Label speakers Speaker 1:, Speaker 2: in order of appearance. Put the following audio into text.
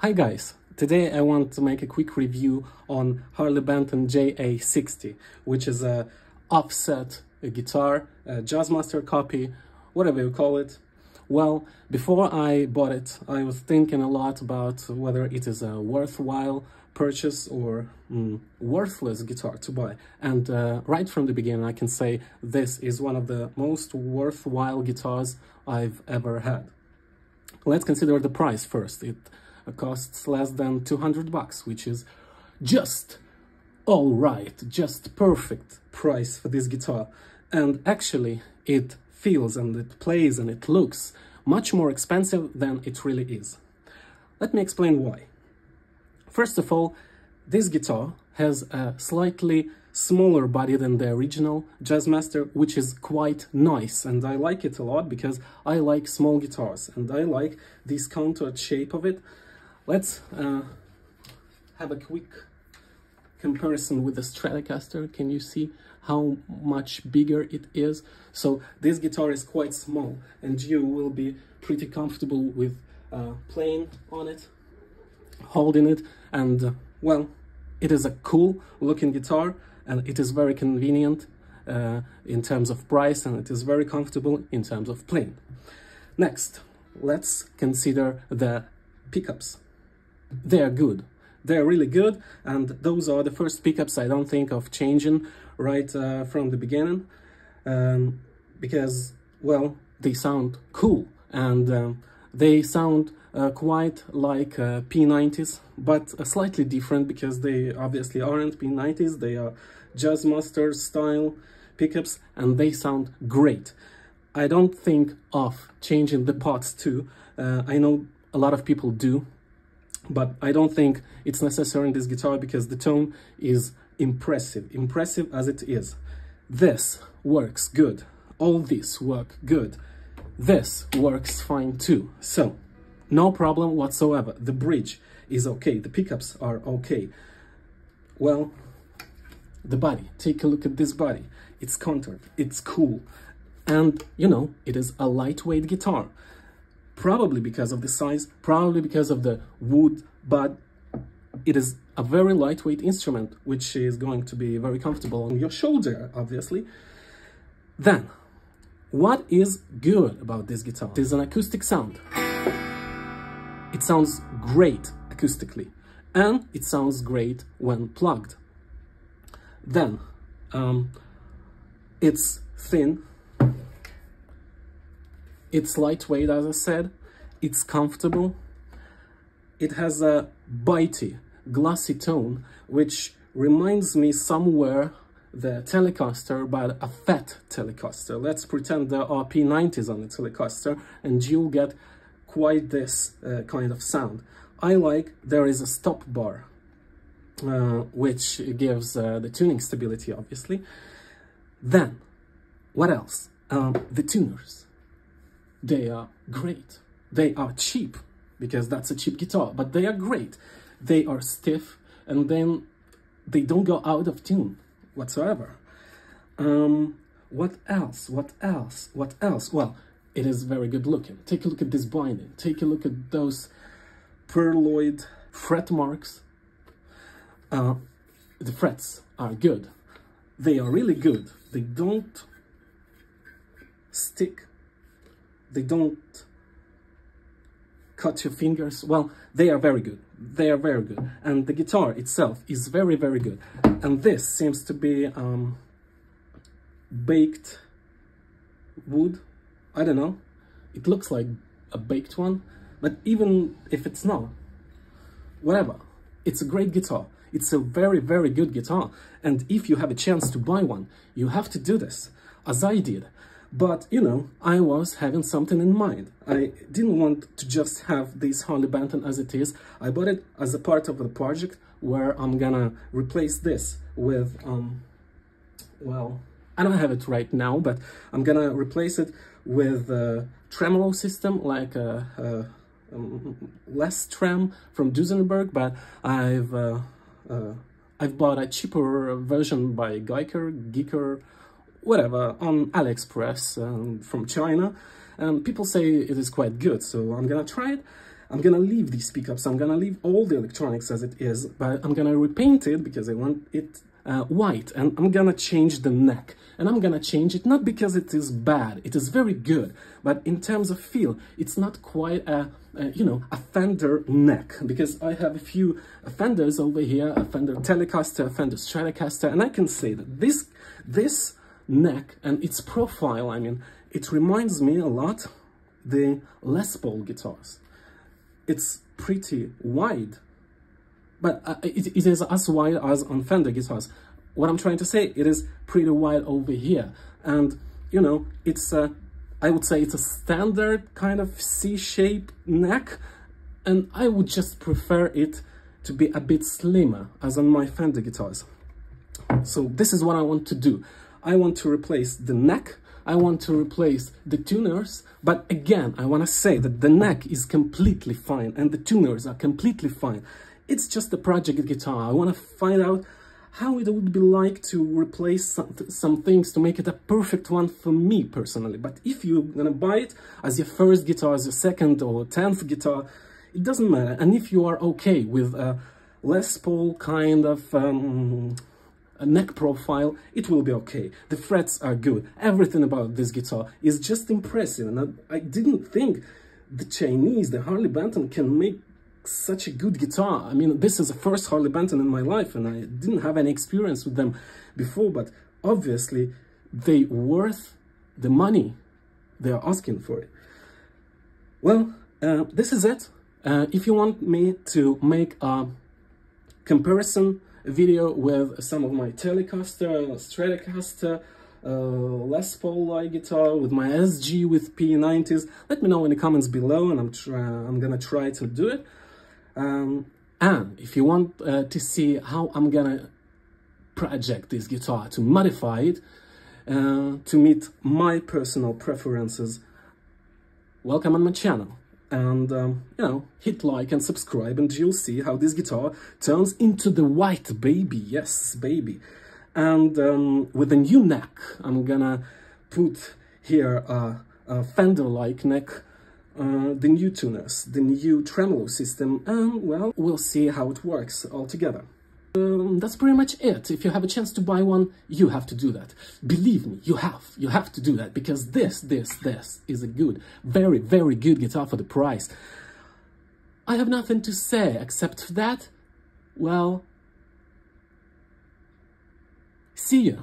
Speaker 1: Hi guys, today I want to make a quick review on Harley Benton JA-60, which is a offset guitar, a Jazzmaster copy, whatever you call it. Well, before I bought it, I was thinking a lot about whether it is a worthwhile purchase or worthless guitar to buy. And right from the beginning, I can say this is one of the most worthwhile guitars I've ever had. Let's consider the price first. It costs less than 200 bucks, which is just all right, just perfect price for this guitar. And actually it feels and it plays and it looks much more expensive than it really is. Let me explain why. First of all, this guitar has a slightly smaller body than the original Jazzmaster, which is quite nice, and I like it a lot because I like small guitars and I like this contoured shape of it. Let's have a quick comparison with the Stratocaster. Can you see how much bigger it is? So this guitar is quite small and you will be pretty comfortable with playing on it, holding it, and well, it is a cool looking guitar and it is very convenient in terms of price, and it is very comfortable in terms of playing. Next, let's consider the pickups. They are good. They're really good, and those are the first pickups I don't think of changing right from the beginning, because, well, they sound cool, and they sound quite like P90s, but slightly different because they obviously aren't P90s, they are Jazzmaster style pickups, and they sound great. I don't think of changing the pots too. I know a lot of people do, but I don't think it's necessary in this guitar because the tone is impressive as it is. This works good. All these work good. This works fine too. So, no problem whatsoever. The bridge is okay. The pickups are okay. Well, the body. Take a look at this body. It's contoured. It's cool. And, you know, it is a lightweight guitar. Probably because of the size, probably because of the wood, but it is a very lightweight instrument, which is going to be very comfortable on your shoulder, obviously. Then, what is good about this guitar? It is an acoustic sound. It sounds great acoustically, and it sounds great when plugged. Then, it's thin. It's lightweight, as I said, it's comfortable, it has a bitey, glossy tone, which reminds me somewhere the Telecaster, but a fat Telecaster. Let's pretend there are P90s on the Telecaster, and you'll get quite this kind of sound. I like there is a stop bar, which gives the tuning stability, obviously. Then, what else? The tuners. They are great. They are cheap, because that's a cheap guitar, but they are great. They are stiff, and then they don't go out of tune whatsoever. What else? What else? What else? Well, it is very good looking. Take a look at this binding. Take a look at those pearloid fret marks. The frets are good. They are really good. They don't stick. They don't cut your fingers. Well, they are very good. They are very good. And the guitar itself is very, very good. And this seems to be baked wood. I don't know. It looks like a baked one. But even if it's not, whatever. It's a great guitar. It's a very, very good guitar. And if you have a chance to buy one, you have to do this, as I did. But, you know, I was having something in mind. I didn't want to just have this Harley Benton as it is. I bought it as a part of the project where I'm gonna replace this with, well, I don't have it right now, but I'm gonna replace it with a tremolo system, like a less trem from Duesenberg, but I've bought a cheaper version by Geiger, whatever, on AliExpress from China, and people say it is quite good, so I'm gonna try it. I'm gonna leave these pickups, I'm gonna leave all the electronics as it is, but I'm gonna repaint it because I want it white, and I'm gonna change the neck. And I'm gonna change it not because it is bad, it is very good, but in terms of feel, it's not quite you know, a Fender neck, because I have a few Fenders over here, a Fender Telecaster, a Fender Stratocaster, and I can say that this neck and its profile, I mean, it reminds me a lot the Les Paul guitars. It's pretty wide, but it is as wide as on Fender guitars. What I'm trying to say, it is pretty wide over here, and you know, it's I would say it's a standard kind of C-shaped neck, and I would just prefer it to be a bit slimmer as on my Fender guitars. So this is what I want to do. I want to replace the neck, I want to replace the tuners, but again, I want to say that the neck is completely fine and the tuners are completely fine. It's just a project guitar. I want to find out how it would be like to replace some things to make it a perfect one for me personally. But if you're gonna buy it as your first guitar, as your second or 10th guitar, it doesn't matter. And if you are okay with a Les Paul kind of a neck profile, it will be okay. The frets are good. Everything about this guitar is just impressive. And I didn't think the Chinese, the Harley Benton, can make such a good guitar. I mean, this is the first Harley Benton in my life, and I didn't have any experience with them before, but obviously they worth the money they are asking for it. Well, this is it. If you want me to make a comparison video with some of my Telecaster, Stratocaster, Les Paul guitar, with my SG, with P90s, let me know in the comments below, and I'm gonna try to do it. And if you want to see how I'm gonna project this guitar, to modify it to meet my personal preferences, welcome on my channel. And you know, hit like and subscribe, and you'll see how this guitar turns into the white baby. Yes, baby. And with a new neck, I'm gonna put here a Fender-like neck, the new tuners, the new tremolo system, and well, we'll see how it works all together. That's pretty much it. If you have a chance to buy one, you have to do that. Believe me, you have to do that, because this is a good, very, very good guitar for the price. I have nothing to say except that, well, see ya.